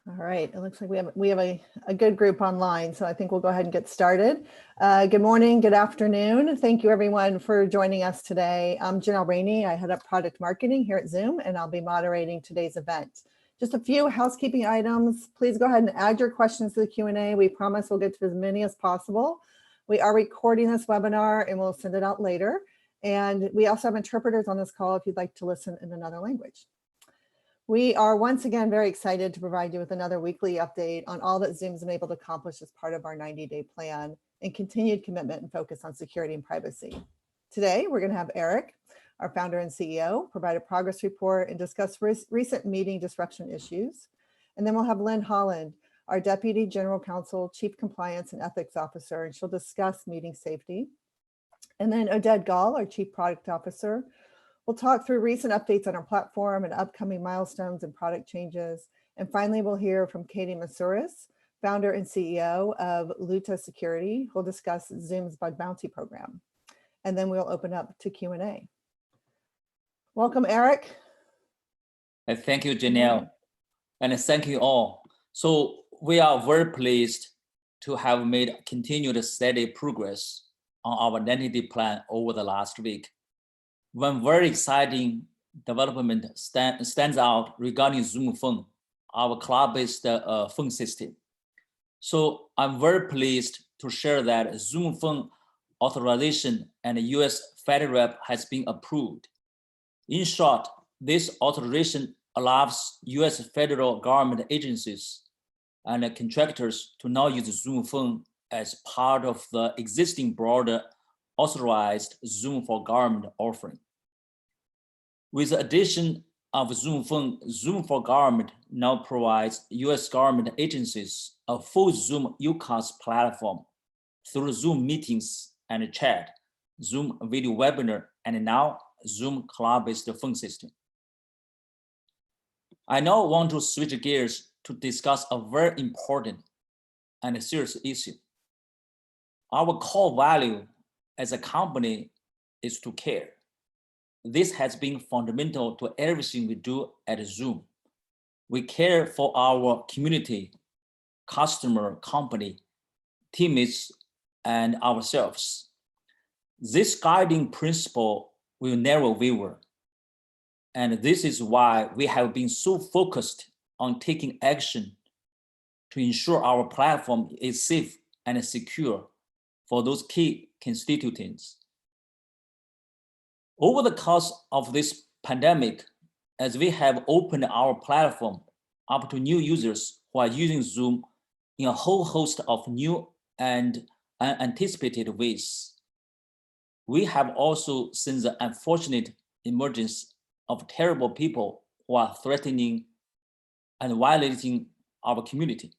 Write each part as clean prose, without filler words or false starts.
All right, it looks like we have a good group online, so I think we'll go ahead and get started. Good morning, good afternoon. Thank you everyone for joining us today. I'm Janelle Rainey. I head up product marketing here at Zoom, and I'll be moderating today's event. Just a few housekeeping items. Please go ahead and add your questions to the Q&A. We promise we'll get to as many as possible. We are recording this webinar and we'll send it out later. And we also have interpreters on this call if you'd like to listen in another language. We are once again very excited to provide you with another weekly update on all that Zoom's been able to accomplish as part of our 90-day plan and continued commitment and focus on security and privacy. Today, we're going to have Eric, our founder and CEO, provide a progress report and discuss recent meeting disruption issues. And then we'll have Lynn Holland, our Deputy General Counsel, Chief Compliance and Ethics Officer, and she'll discuss meeting safety. And then Oded Gal, our Chief Product Officer, we'll talk through recent updates on our platform and upcoming milestones and product changes. And finally, we'll hear from Katie Masouras, founder and CEO of Luta Security, who'll discuss Zoom's bug bounty program. And then we'll open up to Q&A. Welcome, Eric. Thank you, Janelle. And thank you all. So we are very pleased to have made continued steady progress on our 90-day plan over the last week. One very exciting development stands out regarding Zoom Phone, our cloud-based phone system. So I'm very pleased to share that Zoom Phone authorization and US FedRAMP has been approved. In short, this authorization allows US federal government agencies and contractors to now use Zoom Phone as part of the existing broader authorized Zoom for Government offering. With the addition of Zoom Phone, Zoom for Government now provides US government agencies a full Zoom UCaaS platform through Zoom meetings and chat, Zoom video webinar, and now Zoom cloud-based phone system. I now want to switch gears to discuss a very important and serious issue. Our core value as a company is to care. This has been fundamental to everything we do at Zoom. We care for our community, customer, company, teammates, and ourselves. This guiding principle will never waver. And this is why we have been so focused on taking action to ensure our platform is safe and secure for those key constituents. Over the course of this pandemic, as we have opened our platform up to new users who are using Zoom in a whole host of new and unanticipated ways, we have also seen the unfortunate emergence of terrible people who are threatening and violating our community.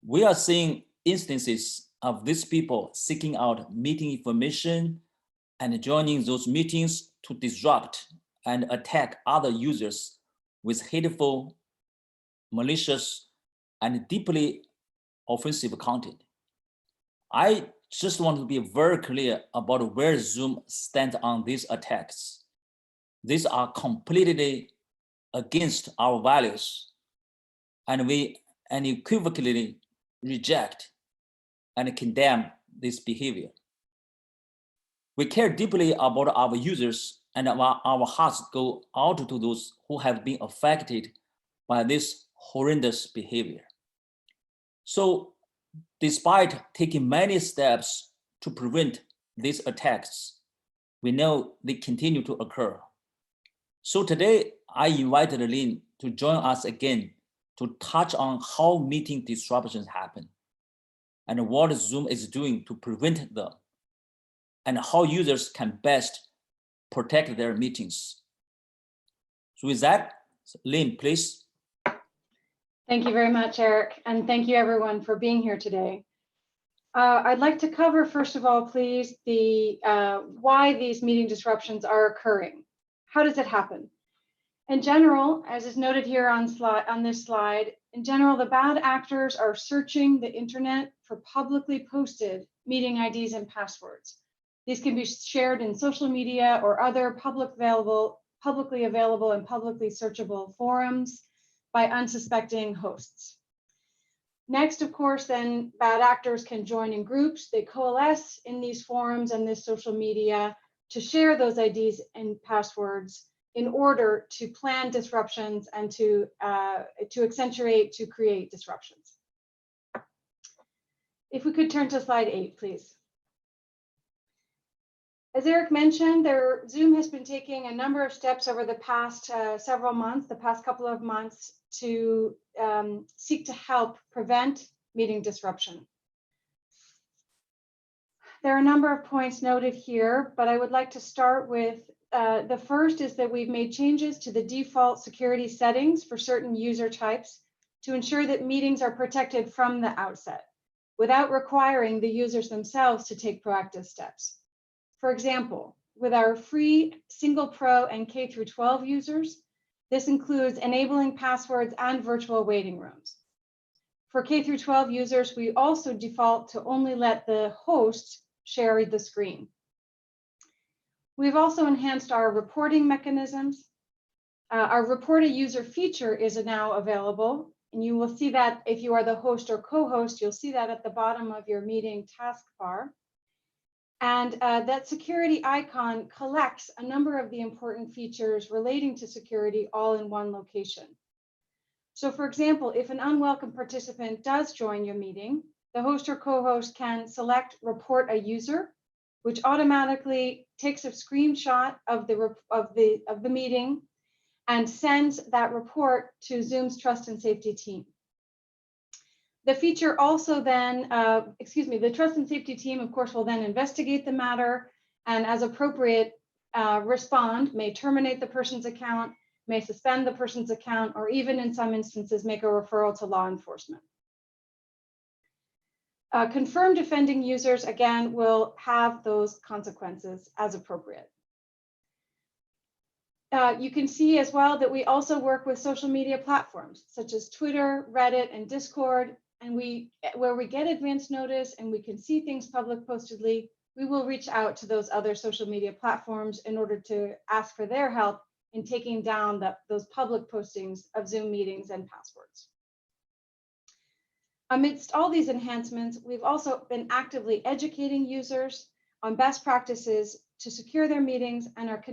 We are seeing instances of these people seeking out meeting information and joining those meetings to disrupt and attack other users with hateful, malicious, and deeply offensive content. I just want to be very clear about where Zoom stands on these attacks. These are completely against our values, and we unequivocally reject and condemn this behavior. We care deeply about our users, and our hearts go out to those who have been affected by this horrendous behavior. So, despite taking many steps to prevent these attacks, we know they continue to occur. So today, I invited Lynn to join us again to touch on how meeting disruptions happen and what Zoom is doing to prevent them, and how users can best protect their meetings. So with that, Lynn, please. Thank you very much, Eric, and thank you everyone for being here today. I'd like to cover, first of all, please, the why these meeting disruptions are occurring. How does it happen? In general, as is noted here on this slide, in general, the bad actors are searching the internet for publicly posted meeting IDs and passwords. These can be shared in social media or other publicly available and publicly searchable forums, by unsuspecting hosts. Next, of course, then bad actors can join in groups. They coalesce in these forums and this social media to share those IDs and passwords in order to plan disruptions and to accentuate, to create disruptions. If we could turn to slide 8, please. As Eric mentioned, Zoom has been taking a number of steps over the past several months, the past couple of months, to seek to help prevent meeting disruption. There are a number of points noted here, but I would like to start with the first is that we've made changes to the default security settings for certain user types to ensure that meetings are protected from the outset without requiring the users themselves to take proactive steps. For example, with our free single pro and K through 12 users, this includes enabling passwords and virtual waiting rooms. For K through 12 users, we also default to only let the host share the screen. We've also enhanced our reporting mechanisms. Our report a user feature is now available, and you will see that if you are the host or co-host, you'll see that at the bottom of your meeting taskbar. And that security icon collects a number of the important features relating to security all in one location. So for example, if an unwelcome participant does join your meeting, the host or co-host can select report a user, which automatically takes a screenshot of the meeting and sends that report to Zoom's trust and safety team. The feature also then, the trust and safety team, of course, will then investigate the matter and as appropriate, respond, may terminate the person's account, may suspend the person's account, or even in some instances, make a referral to law enforcement. Confirmed offending users, again, will have those consequences as appropriate. You can see as well that we also work with social media platforms such as Twitter, Reddit, and Discord. And where we get advance notice and we can see things public postedly, we will reach out to those other social media platforms in order to ask for their help in taking down those public postings of Zoom meetings and passwords. Amidst all these enhancements, we've also been actively educating users on best practices to secure their meetings and are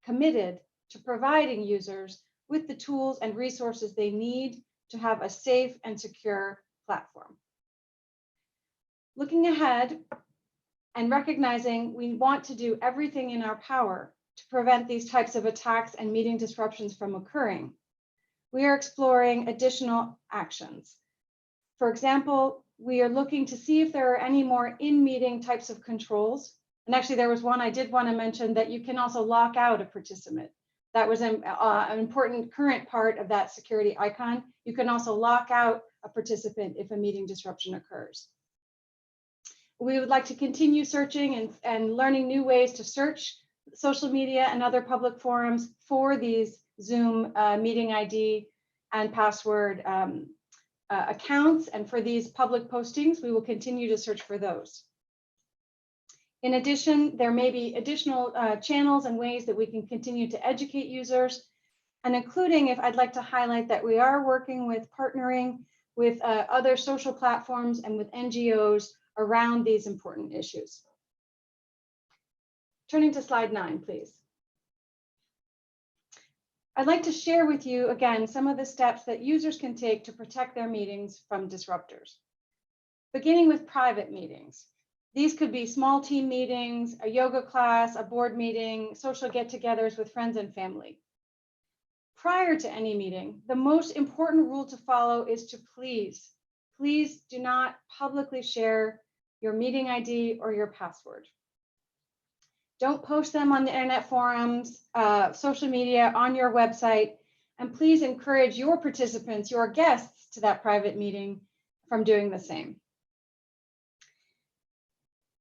committed to providing users with the tools and resources they need to have a safe and secure platform. Looking ahead and recognizing we want to do everything in our power to prevent these types of attacks and meeting disruptions from occurring, we are exploring additional actions. For example, we are looking to see if there are any more in-meeting types of controls. And actually, there was one I did want to mention that you can also lock out a participant. That was an important current part of that security icon. You can also lock out a participant if a meeting disruption occurs. We would like to continue searching and learning new ways to search social media and other public forums for these Zoom meeting ID and password accounts. And for these public postings, we will continue to search for those. In addition, there may be additional channels and ways that we can continue to educate users, and including, if I'd like to highlight that we are working with partnering with other social platforms and with NGOs around these important issues. Turning to slide 9, please. I'd like to share with you again some of the steps that users can take to protect their meetings from disruptors. Beginning with private meetings. These could be small team meetings, a yoga class, a board meeting, social get-togethers with friends and family. Prior to any meeting, the most important rule to follow is to please do not publicly share your meeting ID or your password. Don't post them on the internet forums, social media, on your website, and please encourage your participants, your guests to that private meeting from doing the same.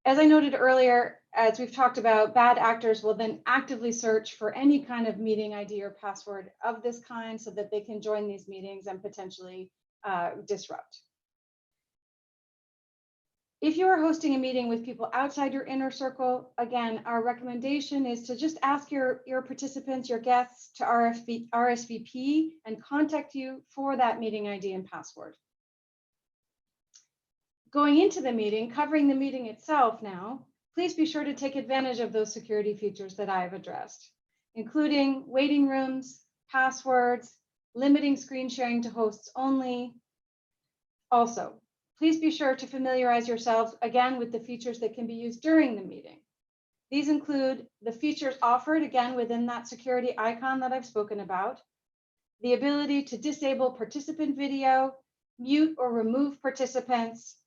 As I noted earlier, as we've talked about, bad actors will then actively search for any kind of meeting ID or password of this kind so that they can join these meetings and potentially disrupt. If you are hosting a meeting with people outside your inner circle, again, our recommendation is to just ask your participants, your guests to RSVP and contact you for that meeting ID and password. Going into the meeting, covering the meeting itself now, please be sure to take advantage of those security features that I have addressed, including waiting rooms, passwords, limiting screen sharing to hosts only. Also, please be sure to familiarize yourselves again with the features that can be used during the meeting. These include the features offered again within that security icon that I've spoken about, the ability to disable participant video, mute or remove participants,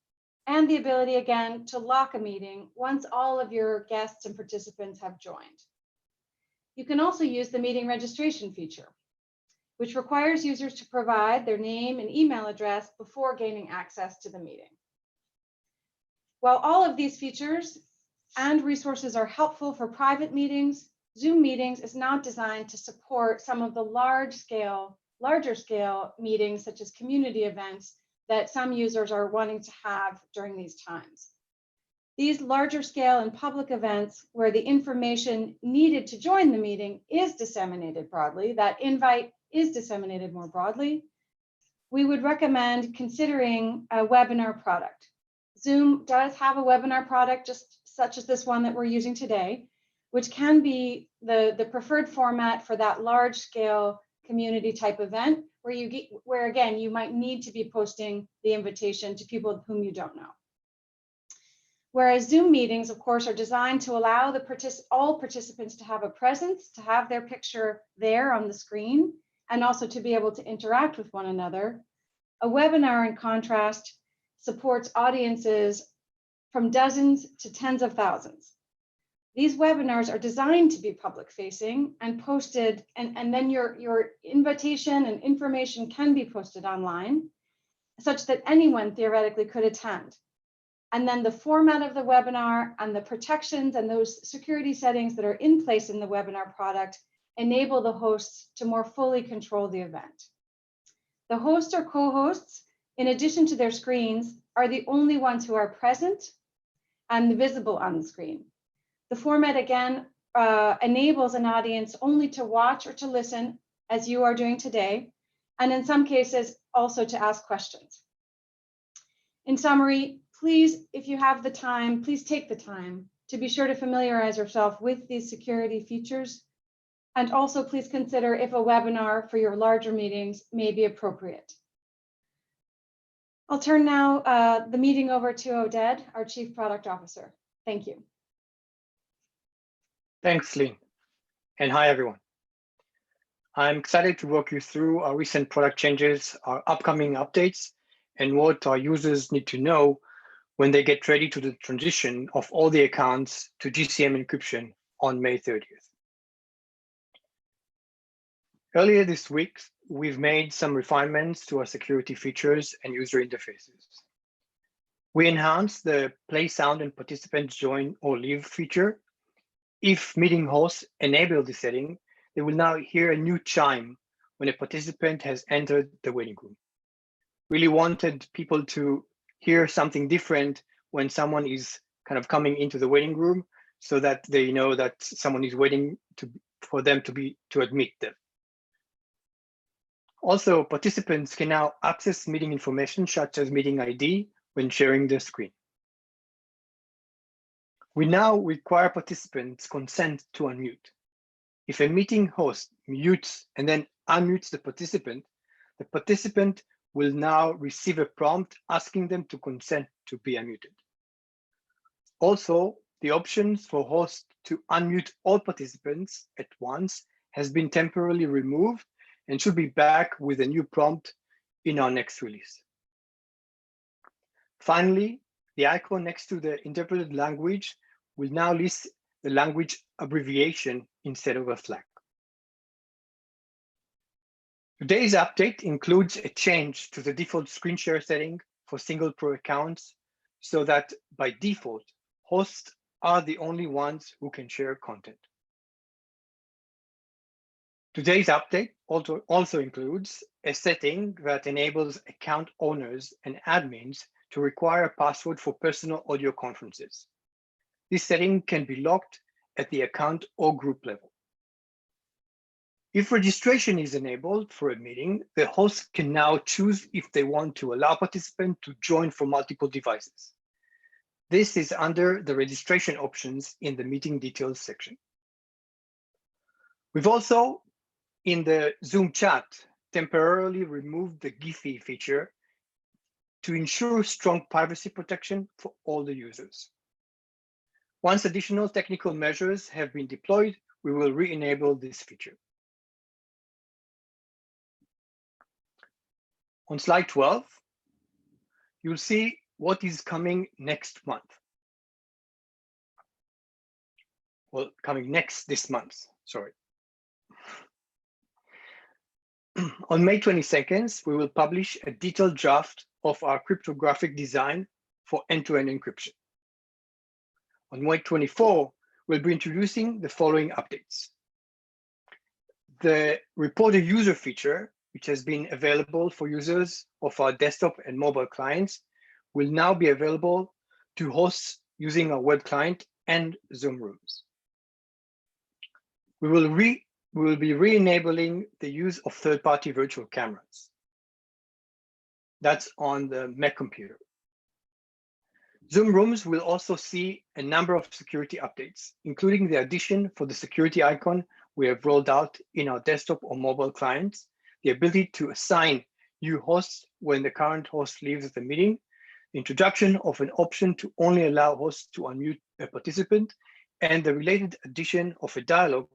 and the ability again to lock a meeting once all of your guests and participants have joined. You can also use the meeting registration feature, which requires users to provide their name and email address before gaining access to the meeting. While all of these features and resources are helpful for private meetings, Zoom meetings is not designed to support some of the larger scale meetings, such as community events, that some users are wanting to have during these times. These larger scale and public events where the information needed to join the meeting is disseminated broadly, that invite is disseminated more broadly, we would recommend considering a webinar product. Zoom does have a webinar product, just such as this one that we're using today, which can be the preferred format for that large scale community type event where again, you might need to be posting the invitation to people whom you don't know. Whereas Zoom meetings, of course, are designed to allow all participants to have a presence, to have their picture there on the screen, and also to be able to interact with one another. A webinar, in contrast, supports audiences from dozens to tens of thousands. These webinars are designed to be public facing and posted, and then your invitation and information can be posted online such that anyone theoretically could attend. And then the format of the webinar and the protections and those security settings that are in place in the webinar product enable the hosts to more fully control the event. The hosts or co-hosts, in addition to their screens, are the only ones who are present and visible on the screen. The format, again, enables an audience only to watch or to listen, as you are doing today, and in some cases, also to ask questions. In summary, please, if you have the time, please take the time to be sure to familiarize yourself with these security features. And also please consider if a webinar for your larger meetings may be appropriate. I'll turn now the meeting over to Oded, our Chief Product Officer. Thank you. Thanks, Lee. And hi, everyone. I'm excited to walk you through our recent product changes, our upcoming updates, and what our users need to know when they get ready to the transition of all the accounts to GCM encryption on May 30th. Earlier this week, we've made some refinements to our security features and user interfaces. We enhanced the play sound and participants join or leave feature. If meeting hosts enable the setting, they will now hear a new chime when a participant has entered the waiting room. Really wanted people to hear something different when someone is kind of coming into the waiting room so that they know that someone is waiting for them to admit them. Also, participants can now access meeting information such as meeting ID when sharing the screen. We now require participants' consent to unmute. If a meeting host mutes and then unmutes the participant will now receive a prompt asking them to consent to be unmuted. Also, the options for hosts to unmute all participants at once has been temporarily removed and should be back with a new prompt in our next release. Finally, the icon next to the interpreted language will now list the language abbreviation instead of a flag. Today's update includes a change to the default screen share setting for single pro accounts so that by default, hosts are the only ones who can share content. Today's update also includes a setting that enables account owners and admins to require a password for personal audio conferences. This setting can be locked at the account or group level. If registration is enabled for a meeting, the host can now choose if they want to allow participants to join from multiple devices. This is under the registration options in the meeting details section. We've also, in the Zoom chat, temporarily removed the Giphy feature to ensure strong privacy protection for all the users. Once additional technical measures have been deployed, we will re-enable this feature. On slide 12, you'll see what is coming next month. Well, coming this month, sorry. On May 22nd, we will publish a detailed draft of our cryptographic design for end-to-end encryption. On May 24, we'll be introducing the following updates. The report a user feature, which has been available for users of our desktop and mobile clients, will now be available to hosts using our web client and Zoom Rooms. We will be re-enabling the use of third-party virtual cameras. That's on the Mac computer. Zoom Rooms will also see a number of security updates, including the addition for the security icon we have rolled out in our desktop or mobile clients, the ability to assign new hosts when the current host leaves the meeting, the introduction of an option to only allow hosts to unmute a participant, and the related addition of a dialog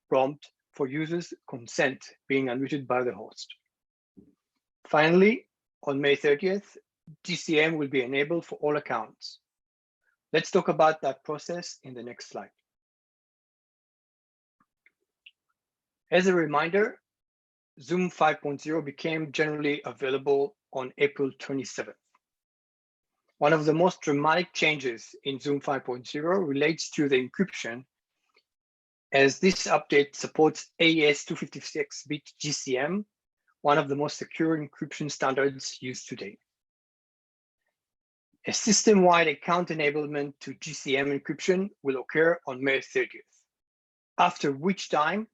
prompt for users' consent being unmuted by the host. Finally, on May 30th, GCM will be enabled for all accounts. Let's talk about that process in the next slide. As a reminder, Zoom 5.0 became generally available on April 27th. One of the most dramatic changes in Zoom 5.0 relates to the encryption, as this update supports AES 256-bit GCM, one of the most secure encryption standards used today. A system-wide account enablement to GCM encryption will occur on May 30th, after which time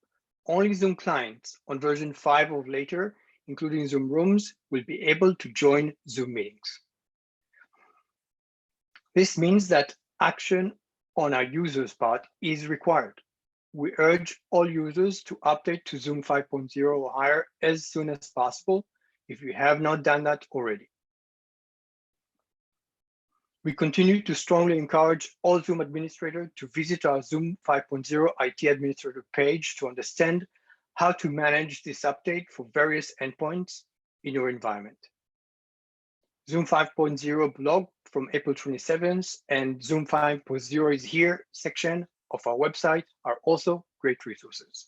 only Zoom clients on version 5 or later, including Zoom Rooms, will be able to join Zoom meetings. This means that action on our users' part is required. We urge all users to update to Zoom 5.0 or higher as soon as possible if you have not done that already. We continue to strongly encourage all Zoom administrators to visit our Zoom 5.0 IT administrator page to understand how to manage this update for various endpoints in your environment. Zoom 5.0 blog from April 27th and Zoom 5.0 is here section of our website are also great resources.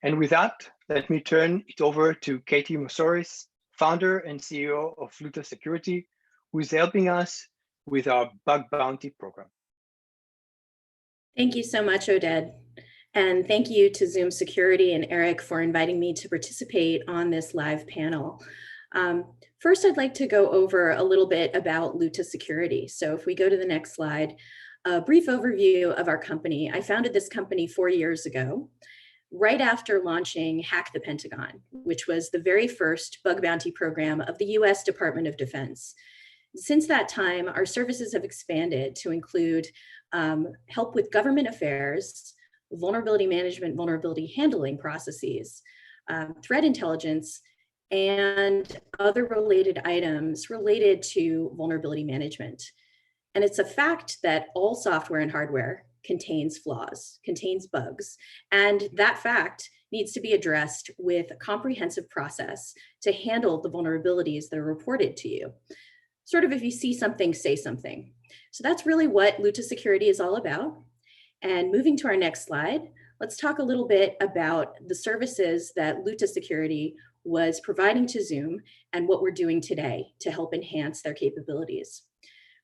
And with that, let me turn it over to Katie Moussouris, founder and CEO of Luta Security, who is helping us with our bug bounty program. Thank you so much, Oded. And thank you to Zoom Security and Eric for inviting me to participate on this live panel. First, I'd like to go over a little bit about Luta Security. So if we go to the next slide, a brief overview of our company. I founded this company 4 years ago, right after launching Hack the Pentagon, which was the very first bug bounty program of the US Department of Defense. Since that time, our services have expanded to include help with government affairs, vulnerability management, vulnerability handling processes, threat intelligence, and other related items related to vulnerability management. And it's a fact that all software and hardware contains flaws, contains bugs, and that fact needs to be addressed with a comprehensive process to handle the vulnerabilities that are reported to you. Sort of if you see something, say something. So that's really what Luta Security is all about. And moving to our next slide, let's talk a little bit about the services that Luta Security was providing to Zoom and what we're doing today to help enhance their capabilities.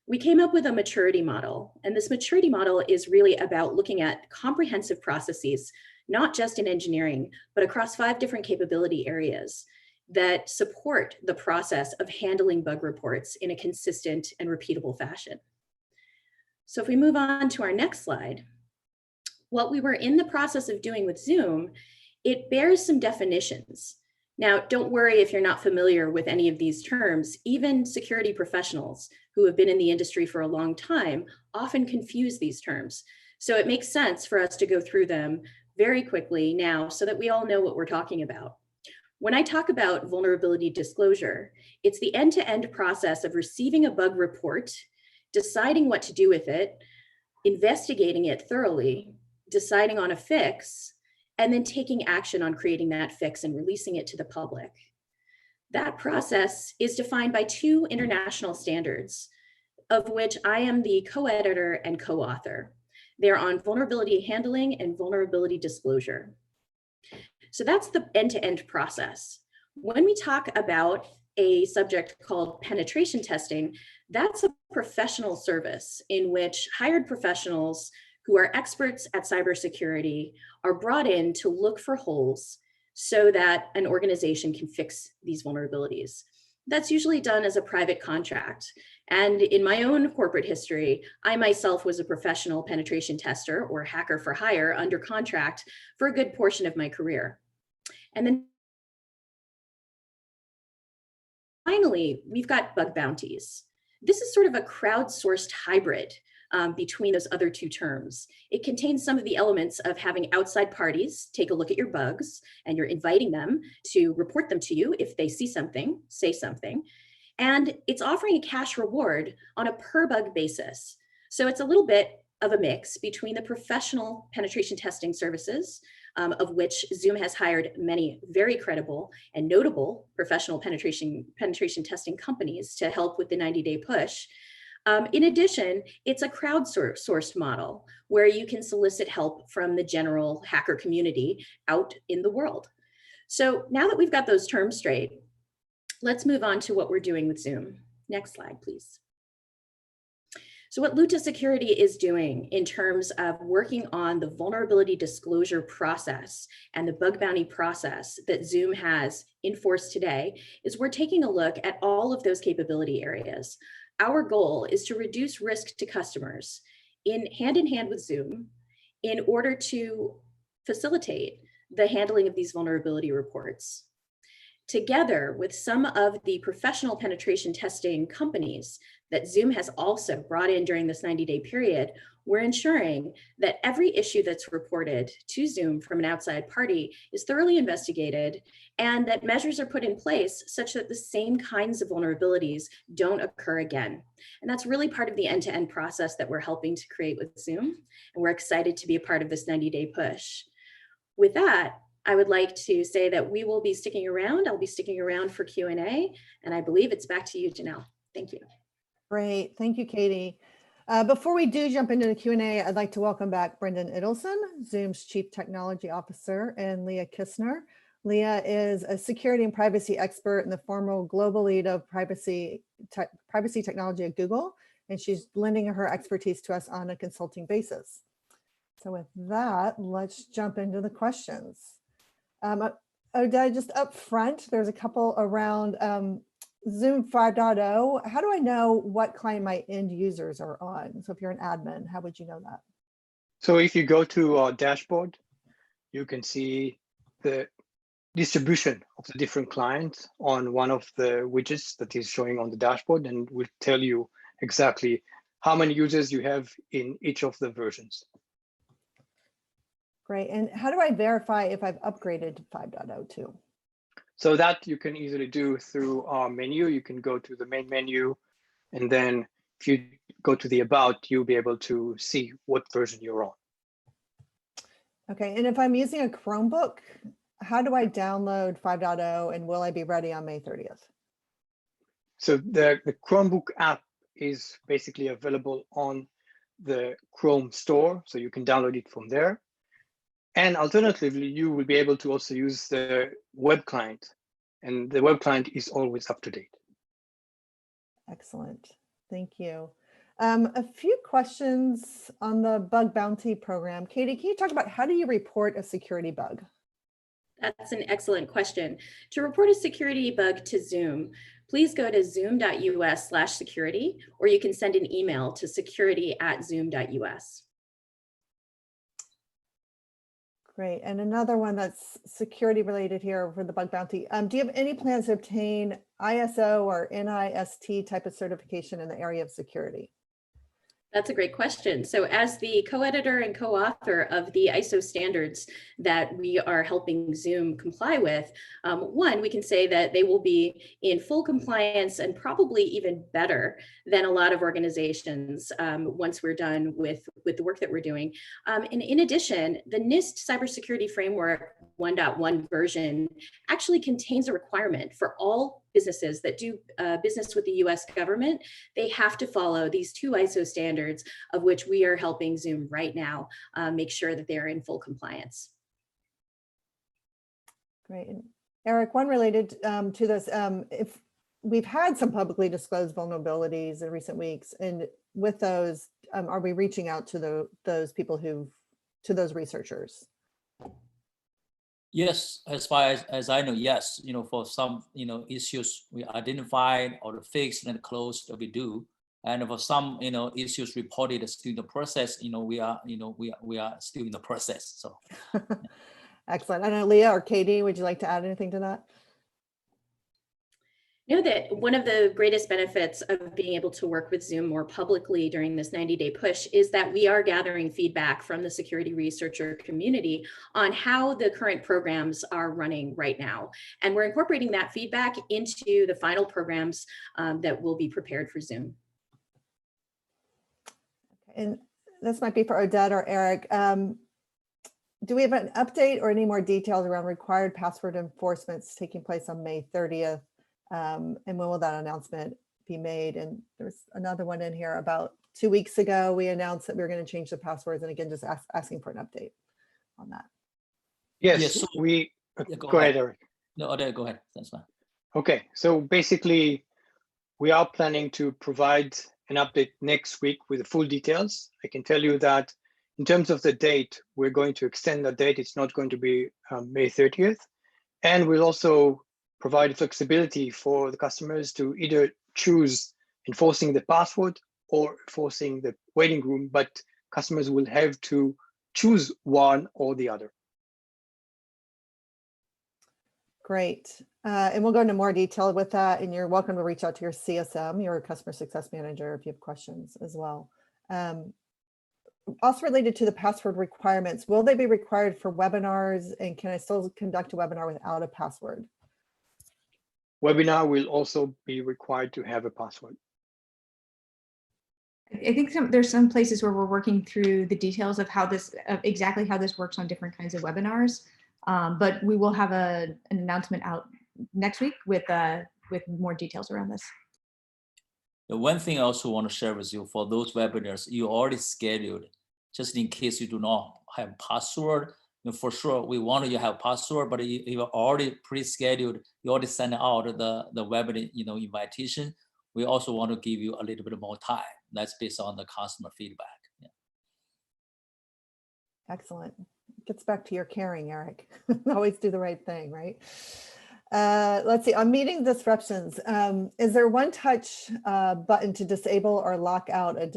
We came up with a maturity model, and this maturity model is really about looking at comprehensive processes, not just in engineering, but across 5 different capability areas. that support the process of handling bug reports in a consistent and repeatable fashion. So if we move on to our next slide, what we were in the process of doing with Zoom, it bears some definitions. Now, don't worry if you're not familiar with any of these terms. Even security professionals who have been in the industry for a long time often confuse these terms. So it makes sense for us to go through them very quickly now so that we all know what we're talking about. When I talk about vulnerability disclosure, it's the end-to-end process of receiving a bug report, deciding what to do with it, investigating it thoroughly, deciding on a fix, and then taking action on creating that fix and releasing it to the public. That process is defined by 2 international standards, of which I am the co-editor and co-author. They're on vulnerability handling and vulnerability disclosure. So that's the end-to-end process. When we talk about a subject called penetration testing, that's a professional service in which hired professionals who are experts at cybersecurity are brought in to look for holes so that an organization can fix these vulnerabilities. That's usually done as a private contract. And in my own corporate history, I myself was a professional penetration tester or hacker for hire under contract for a good portion of my career. And then finally, we've got bug bounties. This is sort of a crowdsourced hybrid between those other 2 terms. It contains some of the elements of having outside parties take a look at your bugs, and you're inviting them to report them to you if they see something, say something. And it's offering a cash reward on a per bug basis. So it's a little bit of a mix between the professional penetration testing services, of which Zoom has hired many very credible and notable professional penetration testing companies to help with the 90-day push. In addition, it's a crowdsourced model where you can solicit help from the general hacker community out in the world. So now that we've got those terms straight, let's move on to what we're doing with Zoom. Next slide, please. So what Luta Security is doing in terms of working on the vulnerability disclosure process and the bug bounty process that Zoom has in force today is we're taking a look at all of those capability areas. Our goal is to reduce risk to customers in hand with Zoom in order to facilitate the handling of these vulnerability reports. Together with some of the professional penetration testing companies that Zoom has also brought in during this 90-day period, we're ensuring that every issue that's reported to Zoom from an outside party is thoroughly investigated and that measures are put in place such that the same kinds of vulnerabilities don't occur again. And that's really part of the end-to-end process that we're helping to create with Zoom. And we're excited to be a part of this 90-day push. With that, I would like to say that we will be sticking around. I'll be sticking around for Q&A, and I believe it's back to you, Janelle. Thank you. Great, thank you, Katie. Before we do jump into the Q&A, I'd like to welcome back Brendan Idelson, Zoom's Chief Technology Officer, and Leah Kistner. Leah is a security and privacy expert and the former global lead of privacy technology at Google, and she's lending her expertise to us on a consulting basis. So with that, let's jump into the questions. Oded, just up front, there's a couple around Zoom 5.0. How do I know what client my end users are on? So if you're an admin, how would you know that? So if you go to our dashboard, you can see the distribution of the different clients on one of the widgets that is showing on the dashboard, and will tell you exactly how many users you have in each of the versions. Great. And how do I verify if I've upgraded to 5.0 too? So that you can easily do through our menu. You can go to the main menu, and then if you go to the about, you'll be able to see what version you're on. Okay. And if I'm using a Chromebook, how do I download 5.0 and will I be ready on May 30th? So the Chromebook app is basically available on the Chrome store, so you can download it from there. And alternatively, you will be able to also use the web client, and the web client is always up to date. Excellent. Thank you. A few questions on the bug bounty program. Katie, can you talk about how do you report a security bug? That's an excellent question. To report a security bug to Zoom, please go to zoom.us/security, or you can send an email to security@zoom.us. Great. And another one that's security related here for the bug bounty. Do you have any plans to obtain ISO or NIST type of certification in the area of security? That's a great question. So as the co-editor and co-author of the ISO standards that we are helping Zoom comply with, one, we can say that they will be in full compliance and probably even better than a lot of organizations once we're done with the work that we're doing. And in addition, the NIST Cybersecurity Framework 1.1 version actually contains a requirement for all businesses that do business with the US government. They have to follow these 2 ISO standards, of which we are helping Zoom right now make sure that they're in full compliance. Great. And Eric, one related to this, if we've had some publicly disclosed vulnerabilities in recent weeks, and with those, are we reaching out to those people to those researchers? Yes, as far as I know, yes. For some issues we identified or fixed and closed, we do. And for some issues reported still in the process, we are still in the process. So Excellent. I know, Leah or Katie, would you like to add anything to that? Know that one of the greatest benefits of being able to work with Zoom more publicly during this 90-day push is that we are gathering feedback from the security researcher community on how the current programs are running right now. And we're incorporating that feedback into the final programs that will be prepared for Zoom. And this might be for Oded or Eric. Do we have an update or any more details around required password enforcements taking place on May 30th? And when will that announcement be made? And there's another one in here about 2 weeks ago, we announced that we were going to change the passwords, and again, just asking for an update on that. Yes, Yes, so- go ahead, Eric. no, Oded, go ahead. That's fine. Okay, so basically, we are planning to provide an update next week with the full details. I can tell you that in terms of the date, we're going to extend the date. It's not going to be May 30th. And we'll also provide flexibility for the customers to either choose enforcing the password or enforcing the waiting room, but customers will have to choose one or the other. Great. And we'll go into more detail with that. And you're welcome to reach out to your CSM, your customer success manager, if you have questions as well. Also related to the password requirements, will they be required for webinars? And can I still conduct a webinar without a password? Webinar will also be required to have a password. I think there's some places where we're working through the details of how this, exactly how this works on different kinds of webinars. But we will have an announcement out next week with more details around this. The one thing I also want to share with you, for those webinars you already scheduled, just in case you do not have password, for sure we want you to have password, but you already pre-scheduled, you already sent out the webinar invitation. We also want to give you a little bit more time. That's based on the customer feedback. Yeah. Excellent. Gets back to your caring, Eric. Always do the right thing, right? Let's see, on meeting disruptions, is there one touch button to disable or lock out a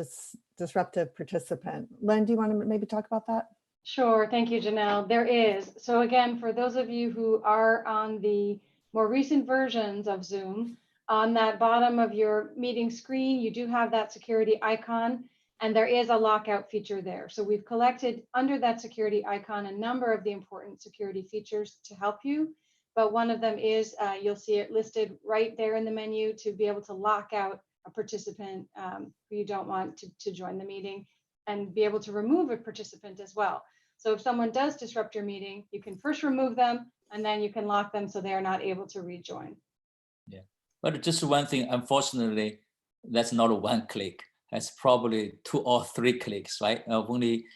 disruptive participant? Len, do you want to maybe talk about that? Sure, thank you, Janelle. There is. So again, for those of you who are on the more recent versions of Zoom, on that bottom of your meeting screen, you do have that security icon, and there is a lockout feature there. So we've collected under that security icon a number of the important security features to help you. But one of them is, you'll see it listed right there in the menu to be able to lock out a participant who you don't want to join the meeting, and be able to remove a participant as well. So if someone does disrupt your meeting, you can first remove them, and then you can lock them so they are not able to rejoin. Yeah, but just one thing, unfortunately, that's not a one click. That's probably 2 or 3 clicks, right? Only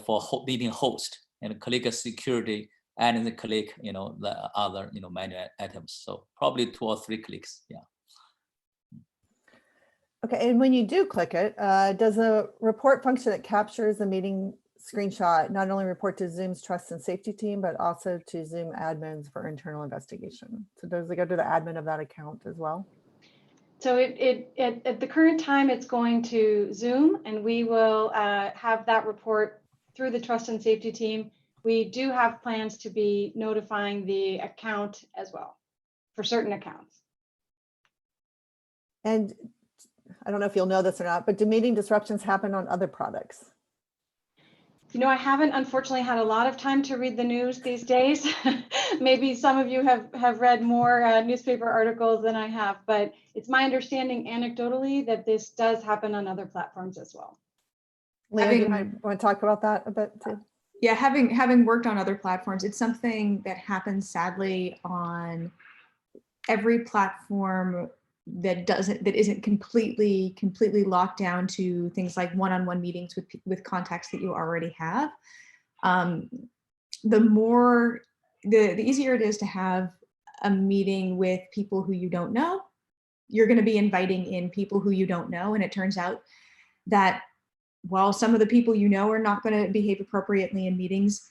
for meeting host, and click a security, and then click the other menu items. So probably 2 or 3 clicks. Yeah. Okay, and when you do click it, does a report function that captures the meeting screenshot, not only report to Zoom's trust and safety team, but also to Zoom admins for internal investigation. So does it go to the admin of that account as well? So at the current time, it's going to Zoom, and we will have that report through the trust and safety team. We do have plans to be notifying the account as well for certain accounts. And I don't know if you'll know this or not, but do meeting disruptions happen on other products? You know, I haven't unfortunately had a lot of time to read the news these days. Maybe some of you have read more newspaper articles than I have, but it's my understanding anecdotally that this does happen on other platforms as well. Leah, do you want to talk about that a bit too? Yeah, having worked on other platforms, it's something that happens sadly on every platform that isn't completely locked down to things like one-on-one meetings with contacts that you already have. The easier it is to have a meeting with people who you don't know, you're going to be inviting in people who you don't know, and it turns out that while some of the people you know are not going to behave appropriately in meetings,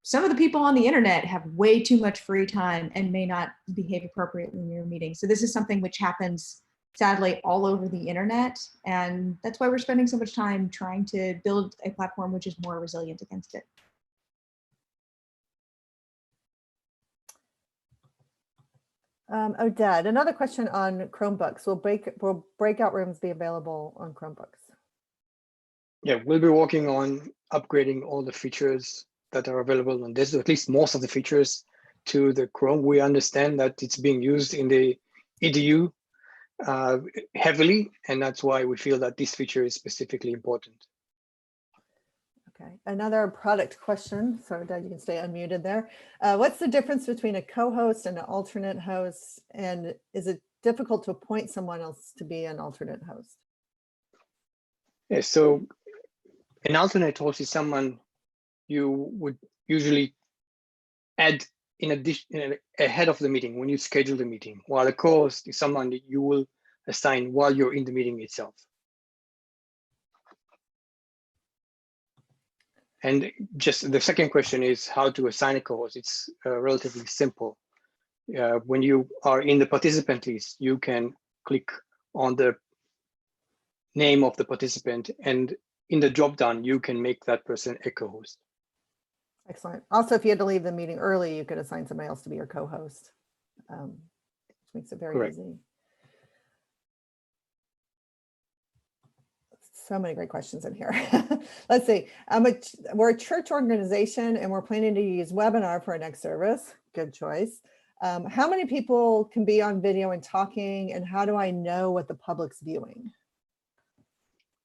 some of the people on the internet have way too much free time and may not behave appropriately in your meetings. So this is something which happens sadly all over the internet. And that's why we're spending so much time trying to build a platform which is more resilient against it. Oded, another question on Chromebooks. Will breakout rooms be available on Chromebooks? Yeah, we'll be working on upgrading all the features that are available on this, or at least most of the features, to the Chrome. We understand that it's being used in the EDU heavily, and that's why we feel that this feature is specifically important. Okay, another product question. So Dad, you can stay unmuted there. What's the difference between a co-host and an alternate host? And is it difficult to appoint someone else to be an alternate host? Yeah, so an alternate host is someone you would usually add in addition ahead of the meeting when you schedule the meeting, while a co-host is someone that you will assign while you're in the meeting itself. And just the second question is how to assign a co-host. It's relatively simple. When you are in the participant list, you can click on the name of the participant, and in the drop-down, you can make that person a co-host. Excellent. Also, if you had to leave the meeting early, you could assign somebody else to be your co-host, which makes it very Correct. easy. So many great questions in here. Let's see. We're a church organization and we're planning to use webinar for our next service. Good choice. How many people can be on video and talking, and how do I know what the public's viewing?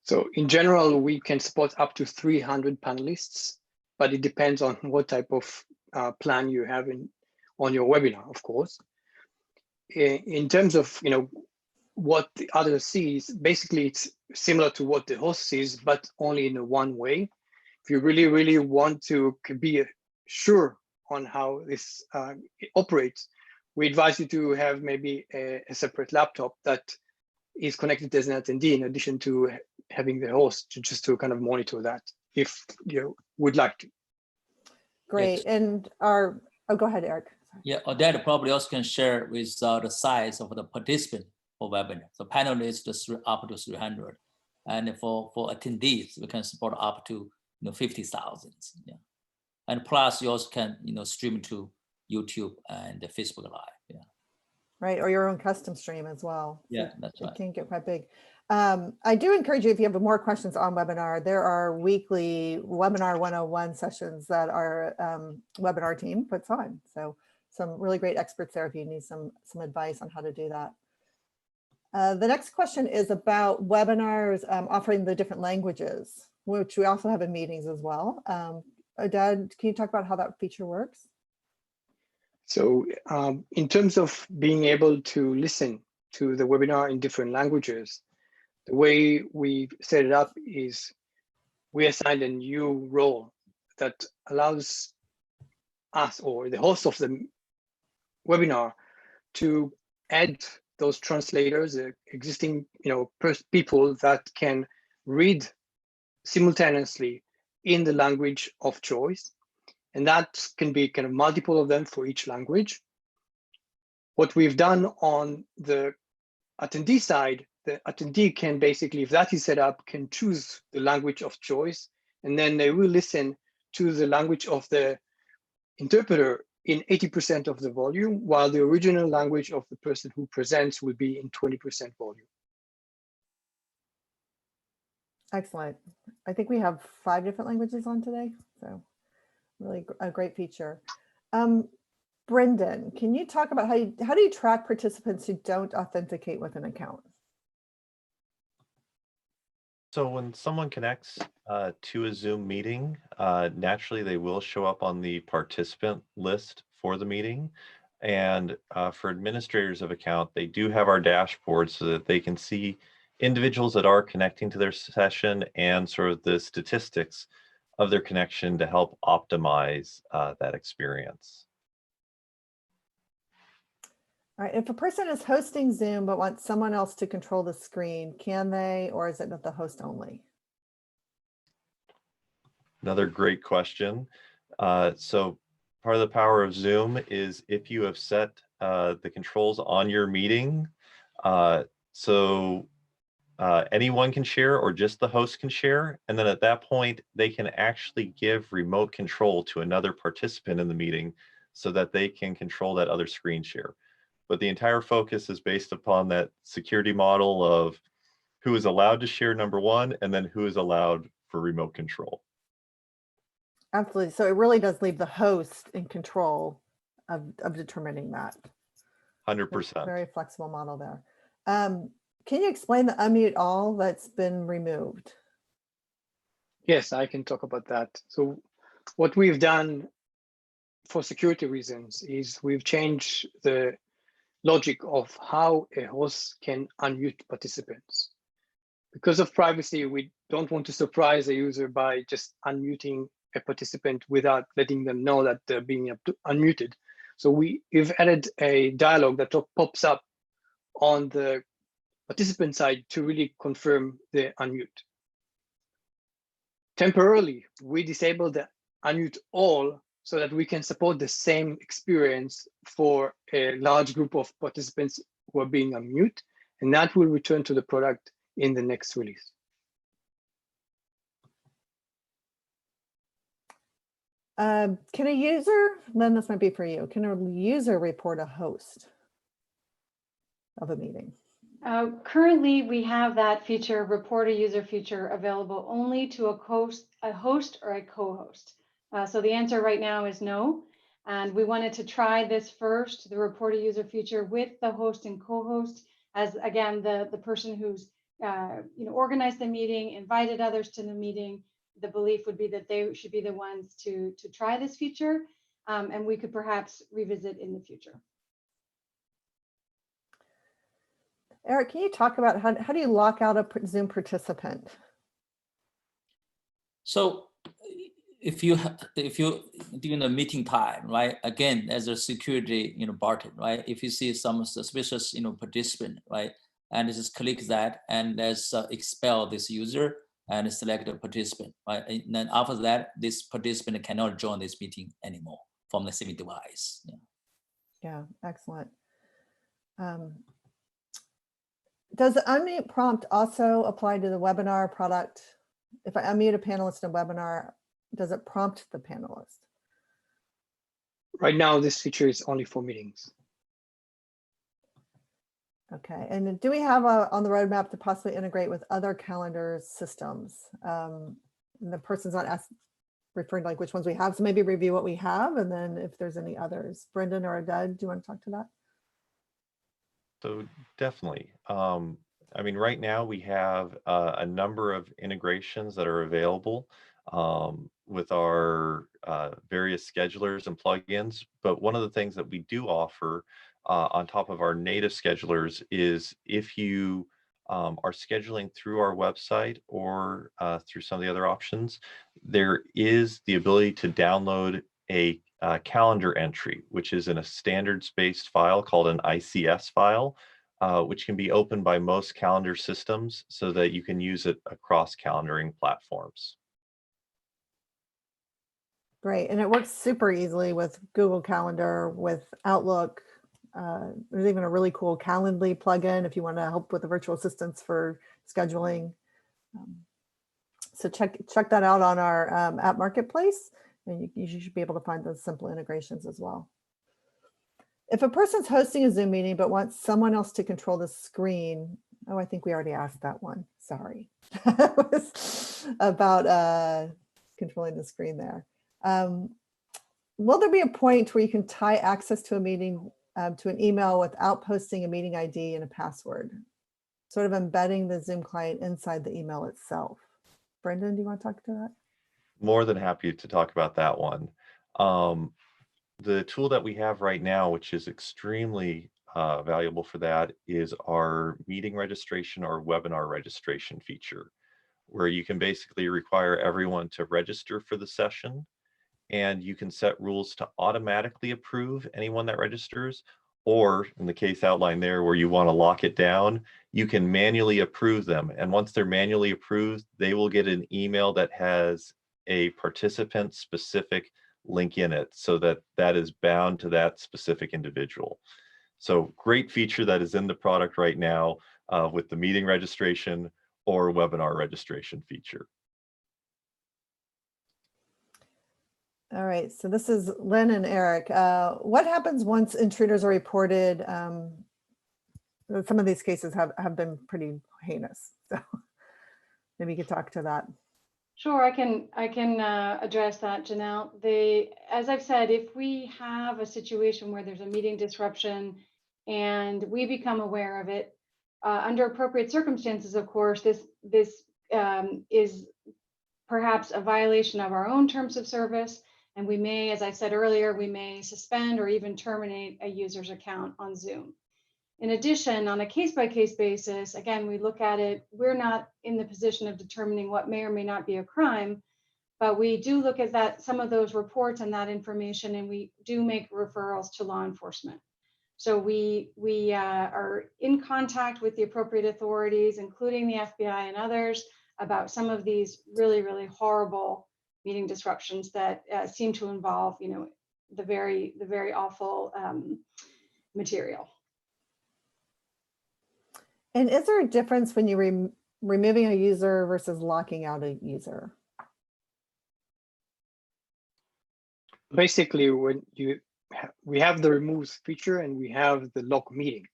So in general, we can support up to 300 panelists, but it depends on what type of plan you have on your webinar, of course. In terms of what the other sees, basically it's similar to what the host sees, but only in one way. If you really, really want to be sure on how this operates, we advise you to have maybe a separate laptop that is connected as an attendee, in addition to having the host, just to kind of monitor that if you would like to. Great. Yes. And oh, go ahead, Eric. Sorry. Yeah, Oded probably also can share with the size of the participant for webinar. So panelists up to 300, and for attendees, we can support up to 50,000. Yeah, and plus you also can stream to YouTube and Facebook Live. Yeah. Right, or your own custom stream as well. Yeah, that's right. It can get quite big. I do encourage you, if you have more questions on webinar, there are weekly webinar 101 sessions that our webinar team puts on. So some really great experts there if you need some advice on how to do that. The next question is about webinars offering the different languages, which we also have in meetings as well. Oded, can you talk about how that feature works? So in terms of being able to listen to the webinar in different languages, the way we set it up is we assigned a new role that allows us, or the host of the webinar, to add those translators, existing people that can read simultaneously in the language of choice. And that can be kind of multiple of them for each language. What we've done on the attendee side, the attendee can basically, if that is set up, can choose the language of choice, and then they will listen to the language of the interpreter in 80% of the volume, while the original language of the person who presents will be in 20% volume. Excellent. I think we have 5 different languages on today, so really a great feature. Brendan, can you talk about how do you track participants who don't authenticate with an account? So when someone connects to a Zoom meeting, naturally they will show up on the participant list for the meeting. And for administrators of account, they do have our dashboard so that they can see individuals that are connecting to their session and sort of the statistics of their connection to help optimize that experience. All right, if a person is hosting Zoom but wants someone else to control the screen, can they, or is it the host only? Another great question. So part of the power of Zoom is if you have set the controls on your meeting, anyone can share or just the host can share. And then at that point, they can actually give remote control to another participant in the meeting so that they can control that other screen share. But the entire focus is based upon that security model of who is allowed to share, number one, and then who is allowed for remote control. Absolutely. So it really does leave the host in control of determining that. 100%. Very flexible model there. Can you explain the unmute all that's been removed? Yes, I can talk about that. So what we've done for security reasons is we've changed the logic of how a host can unmute participants. Because of privacy, we don't want to surprise a user by just unmuting a participant without letting them know that they're being unmuted. So we've added a dialog that pops up on the participant side to really confirm the unmute. Temporarily, we disabled the unmute all so that we can support the same experience for a large group of participants who are being unmute, and that will return to the product in the next release. Can a user, then this might be for you, can a user report a host of a meeting? Currently, we have that feature, report a user feature, available only to a host or a co-host. So the answer right now is no. And we wanted to try this first, the report a user feature, with the host and co-host, as again, the person who's organized the meeting, invited others to the meeting. The belief would be that they should be the ones to try this feature, and we could perhaps revisit in the future. Eric, can you talk about how do you lock out a Zoom participant? So if you during the meeting time, right? Again, there's a security button, right? If you see some suspicious participant, right, and just click that and let's expel this user and select a participant, right? And then after that, this participant cannot join this meeting anymore from the same device. Yeah, excellent. Does the unmute prompt also apply to the webinar product? If I unmute a panelist in a webinar, does it prompt the panelist? Right now, this feature is only for meetings. Okay, and do we have on the roadmap to possibly integrate with other calendar systems? And the person's not referring to like which ones we have, so maybe review what we have, and then if there's any others. Brendan or Oded, do you want to talk to that? So definitely. I mean, right now we have a number of integrations that are available with our various schedulers and plugins. But one of the things that we do offer on top of our native schedulers is if you are scheduling through our website or through some of the other options, there is the ability to download a calendar entry, which is in a standards-based file called an ICS file, which can be opened by most calendar systems so that you can use it across calendaring platforms. Great, and it works super easily with Google Calendar, with Outlook. There's even a really cool Calendly plugin if you want to help with the virtual assistants for scheduling. So check that out on our app marketplace, and you should be able to find those simple integrations as well. If a person's hosting a Zoom meeting but wants someone else to control the screen, oh, I think we already asked that one. Sorry. It was about controlling the screen there. Will there be a point where you can tie access to a meeting to an email without posting a meeting ID and a password, sort of embedding the Zoom client inside the email itself? Brendan, do you want to talk to that? More than happy to talk about that one. The tool that we have right now, which is extremely valuable for that, is our meeting registration or webinar registration feature, where you can basically require everyone to register for the session, and you can set rules to automatically approve anyone that registers, or in the case outlined there where you want to lock it down, you can manually approve them. And once they're manually approved, they will get an email that has a participant specific link in it, so that that is bound to that specific individual. So great feature that is in the product right now with the meeting registration or webinar registration feature. All right, so this is Lynn and Eric. What happens once intruders are reported? Some of these cases have been pretty heinous, so maybe you could talk to that. Sure, I can address that, Janelle. As I've said, if we have a situation where there's a meeting disruption and we become aware of it, under appropriate circumstances, of course, this is perhaps a violation of our own terms of service, and we may, as I said earlier, we may suspend or even terminate a user's account on Zoom. In addition, on a case-by-case basis, again, we look at it, we're not in the position of determining what may or may not be a crime, but we do look at that, some of those reports and that information, and we do make referrals to law enforcement. So we are in contact with the appropriate authorities, including the FBI and others, about some of these really, really horrible meeting disruptions that seem to involve, you know, the very awful material. And is there a difference when you're removing a user versus locking out a user? Basically, when we have the remove feature and we have the lock meeting,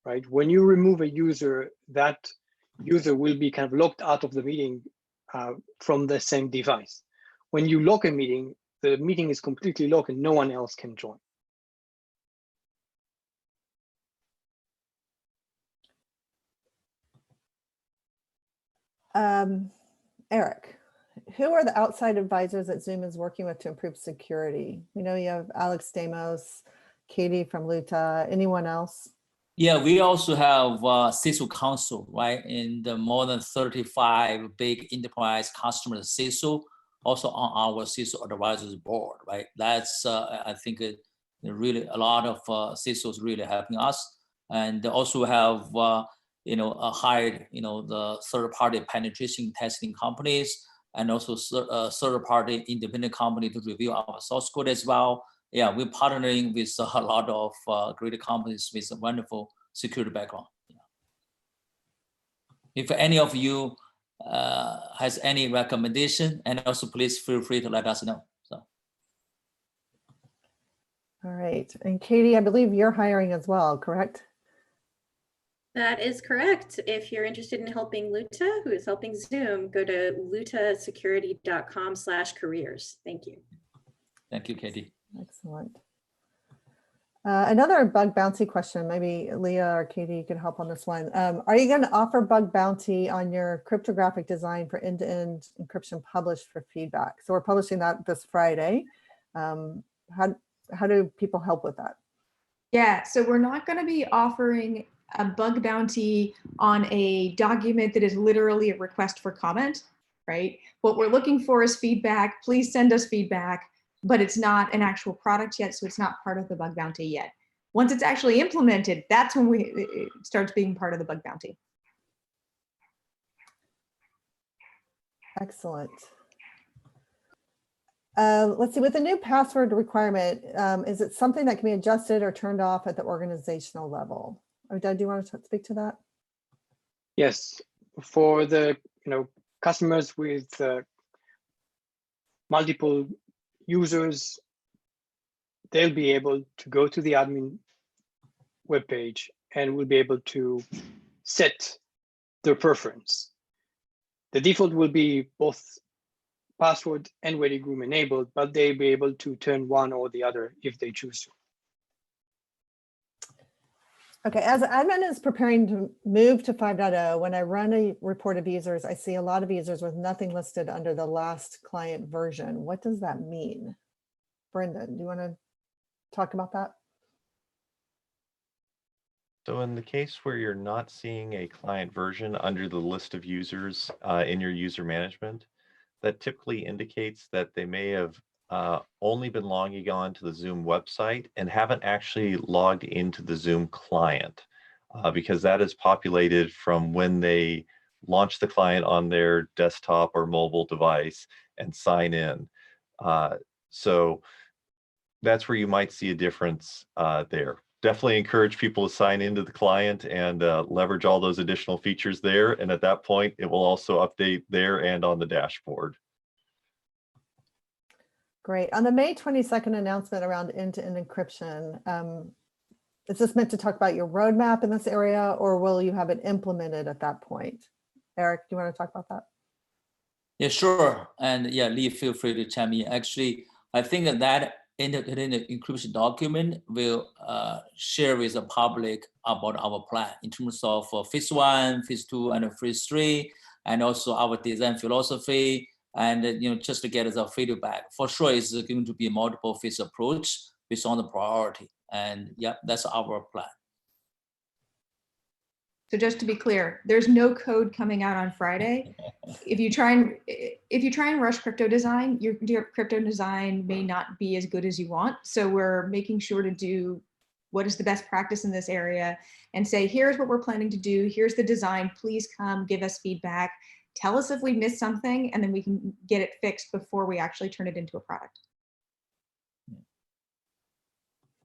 right? When you remove a user, that user will be kind of locked out of the meeting from the same device. When you lock a meeting, the meeting is completely locked and no one else can join. Eric, who are the outside advisors that Zoom is working with to improve security? We know you have Alex Stamos, Katie from Luta, anyone else? Yeah, we also have CISO Council, right? In the more than 35 big enterprise customers, CISO, also on our CISO advisors board, right? That's, I think, really a lot of CISOs really helping us. And also have, hired, the third-party penetration testing companies, and also third-party independent company to review our source code as well. Yeah, we're partnering with a lot of great companies with a wonderful security background. Yeah. If any of you has any recommendation, and also please feel free to let us know. So. All right, and Katie, I believe you're hiring as well, correct? That is correct. If you're interested in helping Luta, who is helping Zoom, go to lutasecurity.com/careers. Thank you. Thank you, Katie. Excellent. Another bug bounty question, maybe Leah or Katie, you can help on this one. Are you going to offer bug bounty on your cryptographic design for end-to-end encryption published for feedback? So we're publishing that this Friday. How do people help with that? Yeah, so we're not going to be offering a bug bounty on a document that is literally a request for comment, right? What we're looking for is feedback. Please send us feedback, but it's not an actual product yet, so it's not part of the bug bounty yet. Once it's actually implemented, that's when it starts being part of the bug bounty. Excellent. Let's see, with the new password requirement, is it something that can be adjusted or turned off at the organizational level? Oded, do you want to speak to that? Yes, for the customers with multiple users, they'll be able to go to the admin webpage and will be able to set their preference. The default will be both password and waiting room enabled, but they'll be able to turn one or the other if they choose to. Okay, as admin is preparing to move to 5.0, when I run a report of users, I see a lot of users with nothing listed under the last client version. What does that mean? Brendan, do you want to talk about that? So in the case where you're not seeing a client version under the list of users in your user management, that typically indicates that they may have only been logging on to the Zoom website and haven't actually logged into the Zoom client because that is populated from when they launch the client on their desktop or mobile device and sign in. So that's where you might see a difference there. Definitely encourage people to sign into the client and leverage all those additional features there. And at that point, it will also update there and on the dashboard. Great. On the May 22nd announcement around end-to-end encryption, is this meant to talk about your roadmap in this area, or will you have it implemented at that point? Eric, do you want to talk about that? Yeah, sure. And yeah, Lee, feel free to chime in. Actually, I think that end-to-end encryption document will share with the public about our plan in terms of phase 1, phase 2, and phase 3, and also our design philosophy. And just to get the feedback. For sure, it's going to be a multiple phase approach based on the priority. And yeah, that's our plan. So just to be clear, there's no code coming out on Friday. If you try and rush crypto design, your crypto design may not be as good as you want. So we're making sure to do what is the best practice in this area and say, here's what we're planning to do. Here's the design. Please come give us feedback. Tell us if we missed something, and then we can get it fixed before we actually turn it into a product.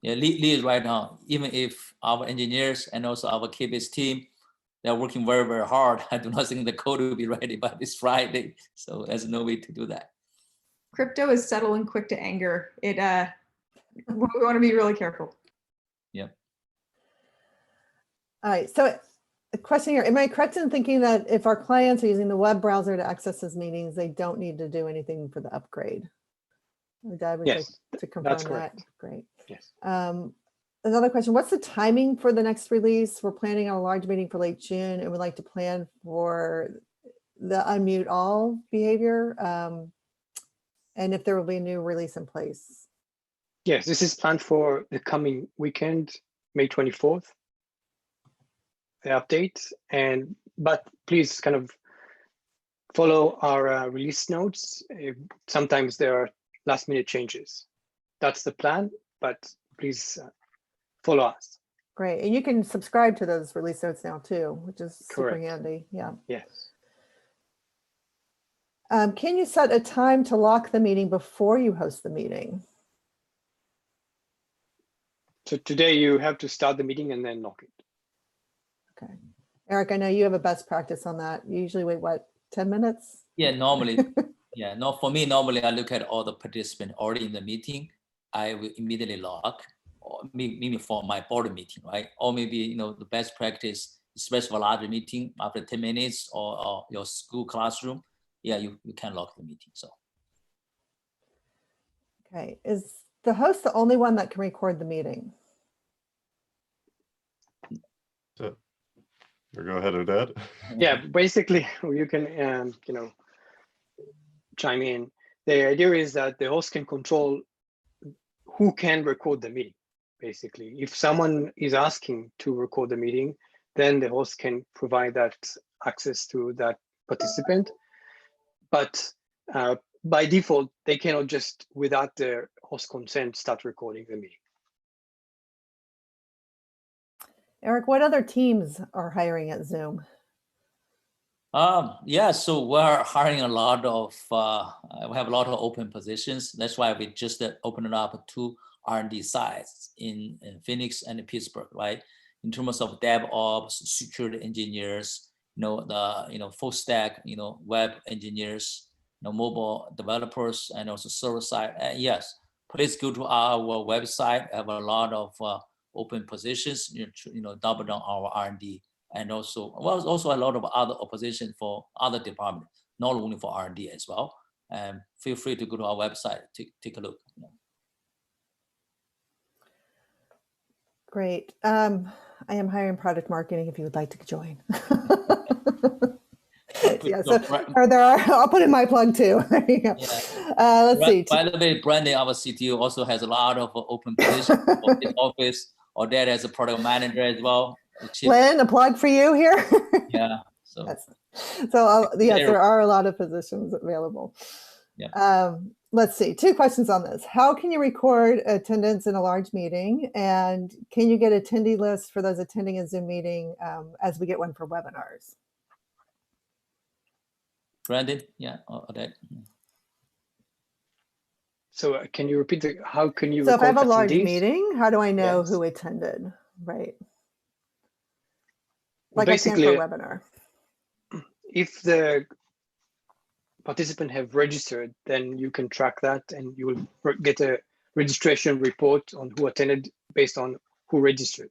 Yeah, Lee is right now. Even if our engineers and also our KBS team, they're working very, very hard. I do not think the code will be ready by this Friday. So there's no way to do that. Crypto is subtle and quick to anger. We want to be really careful. Yeah. All right. So a question here, am I correct in thinking that if our clients are using the web browser to access these meetings, they don't need to do anything for the upgrade? Dad, would you Yes, like to confirm that's that? correct. Great. Yes. Another question, what's the timing for the next release? We're planning on a large meeting for late June and would like to plan for the unmute all behavior and if there will be a new release in place. Yes, this is planned for the coming weekend, May 24th. The update, but please kind of follow our release notes. Sometimes there are last minute changes. That's the plan, but please follow us. Great, and you can subscribe to those release notes now too, which is super Correct. handy, yeah. Yes. Can you set a time to lock the meeting before you host the meeting? So today you have to start the meeting and then lock it. Okay. Eric, I know you have a best practice on that. You usually wait, what, 10 minutes? Yeah, normally, yeah, no, for me, normally I look at all the participants already in the meeting. I will immediately log, or maybe for my board meeting, right? Or maybe, the best practice, especially for larger meeting, after 10 minutes or your school classroom, yeah, you can lock the meeting, so. Okay, is the host the only one that can record the meeting? So, go ahead, Oded. Yeah, basically you can, chime in. The idea is that the host can control who can record the meeting. Basically, if someone is asking to record the meeting, then the host can provide that access to that participant. But by default, they cannot just, without their host consent, start recording the meeting. Eric, what other teams are hiring at Zoom? Yeah, so we're hiring a lot of, we have a lot of open positions. That's why we just opened up 2 R&D sites in Phoenix and Pittsburgh, right? In terms of DevOps, security engineers, full stack, web engineers, mobile developers, and also server side. And yes, please go to our website. We have a lot of open positions, double down our R&D. And also a lot of other opposition for other departments, not only for R&D as well. And feel free to go to our website, take a look. Great. I am hiring product marketing if you would like to join. Yeah, so I'll put in my plug too. There you go. Yeah. Let's see. By the way, Brandon, our CTO, also has a lot of open positions for his office, or that as a product manager as well. Lynn, a plug for you here. Yeah. So, yes, there are a lot of positions available. Yeah. Let's see, 2 questions on this. How can you record attendance in a large meeting? And can you get attendee lists for those attending a Zoom meeting as we get one for webinars? Brandon, yeah, Odette. So can you repeat how can you So if I have a record large attendees? meeting, how do I know Yes. who attended? Right. Well, Like I can for basically, a webinar. if the participant have registered, then you can track that and you will get a registration report on who attended based on who registered.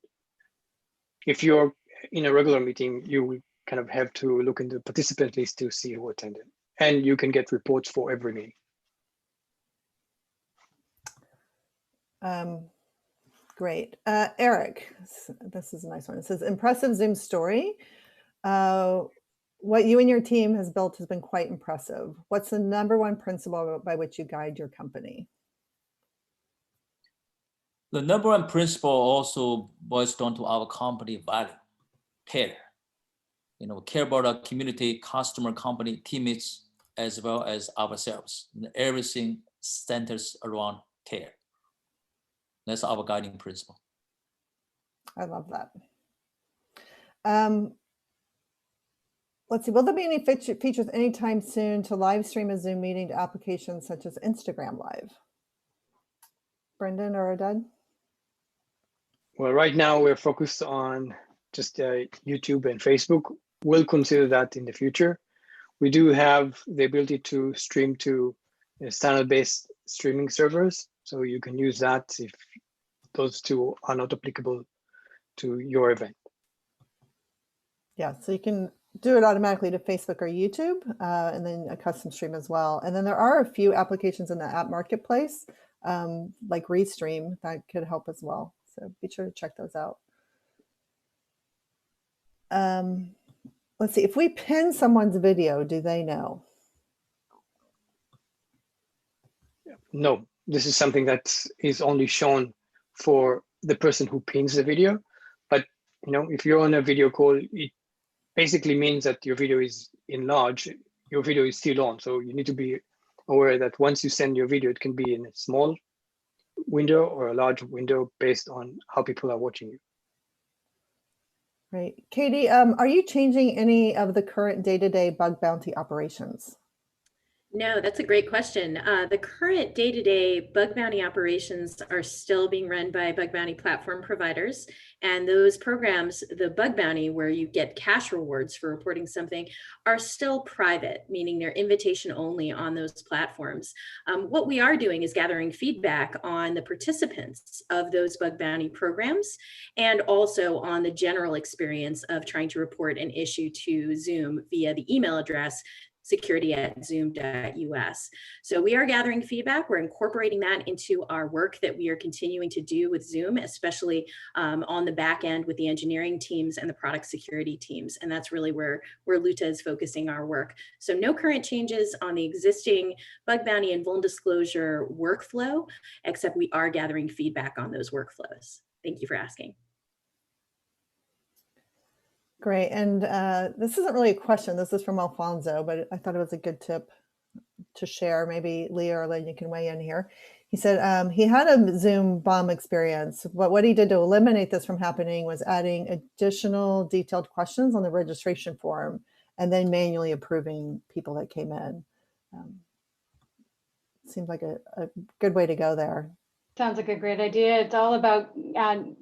If you're in a regular meeting, you will kind of have to look in the participant list to see who attended. And you can get reports for every meeting. Great. Eric, this is a nice one. It says, impressive Zoom story. What you and your team has built has been quite impressive. What's the #1 principle by which you guide your company? The #1 principle also boils down to our company value, care. Care about our community, customer, company, teammates, as well as ourselves. Everything centers around care. That's our guiding principle. I love that. Let's see, will there be any features anytime soon to live stream a Zoom meeting to applications such as Instagram Live? Brendan or Oded? Well, right now we're focused on just YouTube and Facebook. We'll consider that in the future. We do have the ability to stream to standard-based streaming servers. So you can use that if those 2 are not applicable to your event. Yeah, so you can do it automatically to Facebook or YouTube, and then a custom stream as well. And then there are a few applications in the app marketplace, like Restream, that could help as well. So be sure to check those out. Let's see, if we pin someone's video, do they know? No, this is something that is only shown for the person who pins the video. But if you're on a video call, it basically means that your video is enlarged, your video is still on. So you need to be aware that once you send your video, it can be in a small window or a large window based on how people are watching you. Right. Katie, are you changing any of the current day-to-day bug bounty operations? No, that's a great question. The current day-to-day bug bounty operations are still being run by bug bounty platform providers. And those programs, the bug bounty, where you get cash rewards for reporting something, are still private, meaning they're invitation only on those platforms. What we are doing is gathering feedback on the participants of those bug bounty programs, and also on the general experience of trying to report an issue to Zoom via the email address security@zoom.us. So we are gathering feedback. We're incorporating that into our work that we are continuing to do with Zoom, especially on the back end with the engineering teams and the product security teams. And that's really where Luta is focusing our work. So no current changes on the existing bug bounty and vuln disclosure workflow, except we are gathering feedback on those workflows. Thank you for asking. Great. And this isn't really a question. This is from Alfonso, but I thought it was a good tip to share. Maybe Leah or Lynn, you can weigh in here. He said he had a Zoom bomb experience, but what he did to eliminate this from happening was adding additional detailed questions on the registration form and then manually approving people that came in. Seems like a good way to go there. Sounds like a great idea. It's all about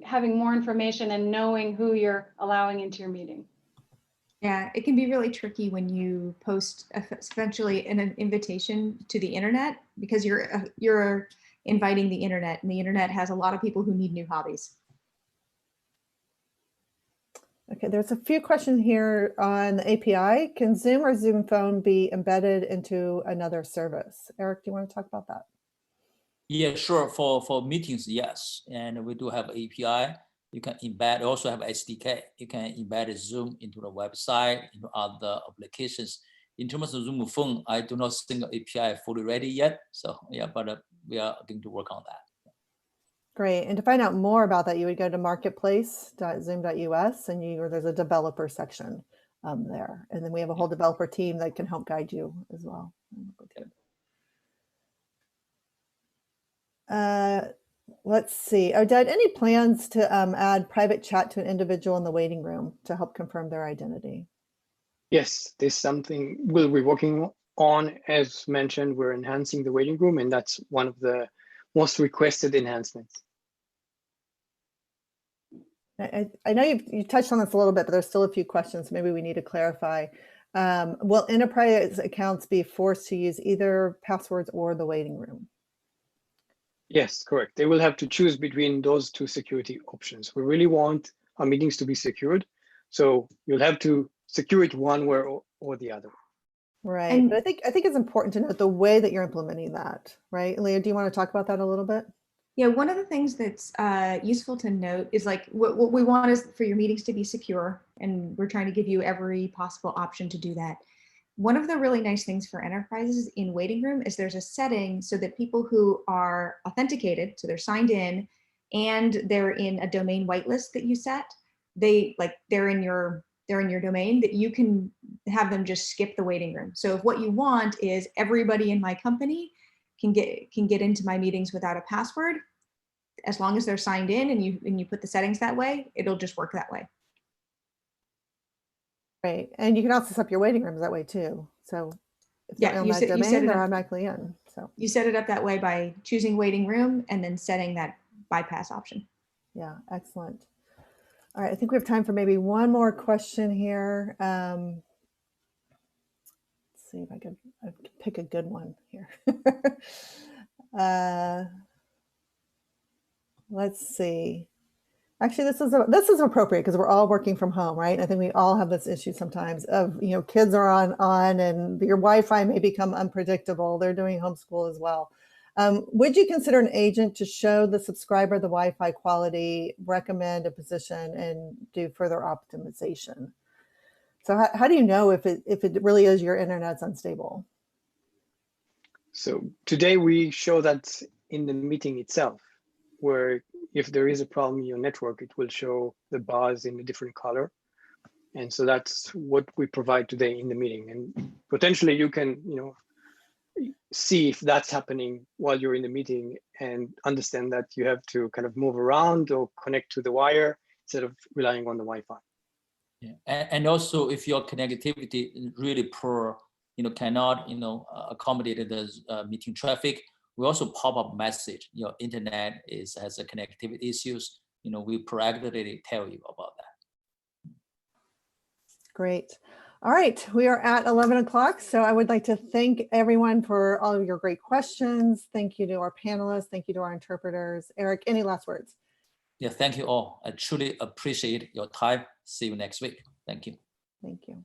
having more information and knowing who you're allowing into your meeting. Yeah, it can be really tricky when you post essentially an invitation to the internet, because you're inviting the internet, and the internet has a lot of people who need new hobbies. Okay, there's a few questions here on the API. Can Zoom or Zoom Phone be embedded into another service? Eric, do you want to talk about that? Yeah, sure. For meetings, yes. And we do have API. You can embed, also have SDK. You can embed Zoom into the website, into other applications. In terms of Zoom Phone, I do not think API fully ready yet. So yeah, but we are going to work on that. Great. And to find out more about that, you would go to marketplace.zoom.us, and there's a developer section there. And then we have a whole developer team that can help guide you as well. Let's see. Oded, any plans to add private chat to an individual in the waiting room to help confirm their identity? Yes, this is something we'll be working on. As mentioned, we're enhancing the waiting room, and that's one of the most requested enhancements. I know you touched on this a little bit, but there's still a few questions. Maybe we need to clarify. Will enterprise accounts be forced to use either passwords or the waiting room? Yes, correct. They will have to choose between those two security options. We really want our meetings to be secured, so you'll have to secure it one way or the other. Right. And- but I think it's important to note the way that you're implementing that, right? Leah, do you want to talk about that a little bit? Yeah, one of the things that's useful to note is like what we want is for your meetings to be secure, and we're trying to give you every possible option to do that. One of the really nice things for enterprises in waiting room is there's a setting so that people who are authenticated, so they're signed in and they're in a domain whitelist that you set, they're in your domain, that you can have them just skip the waiting room. So if what you want is everybody in my company can get into my meetings without a password, as long as they're signed in and you put the settings that way, it'll just work that way. Right. And you can also set up your waiting rooms that way too. So if they're on that you domain, set it they're up. automatically in. So You set it up that way by choosing waiting room and then setting that bypass option. yeah, excellent. All right, I think we have time for maybe one more question here. Let's see if I can pick a good one here. Let's see. Actually, this is appropriate because we're all working from home, right? I think we all have this issue sometimes of, kids are on and your Wi-Fi may become unpredictable. They're doing homeschool as well. Would you consider an agent to show the subscriber the Wi-Fi quality, recommend a position, and do further optimization? So how do you know if it really is your internet's unstable? So today we show that in the meeting itself, where if there is a problem in your network, it will show the bars in a different color. And so that's what we provide today in the meeting. And potentially you can, see if that's happening while you're in the meeting and understand that you have to kind of move around or connect to the wire instead of relying on the Wi-Fi. Yeah. And also if your connectivity is really poor, cannot, accommodate the meeting traffic, we also pop up message, your internet has a connectivity issues, we proactively tell you about that. Great. All right, we are at 11 o'clock. So I would like to thank everyone for all of your great questions. Thank you to our panelists. Thank you to our interpreters. Eric, any last words? Yeah, thank you all. I truly appreciate your time. See you next week. Thank you. Thank you.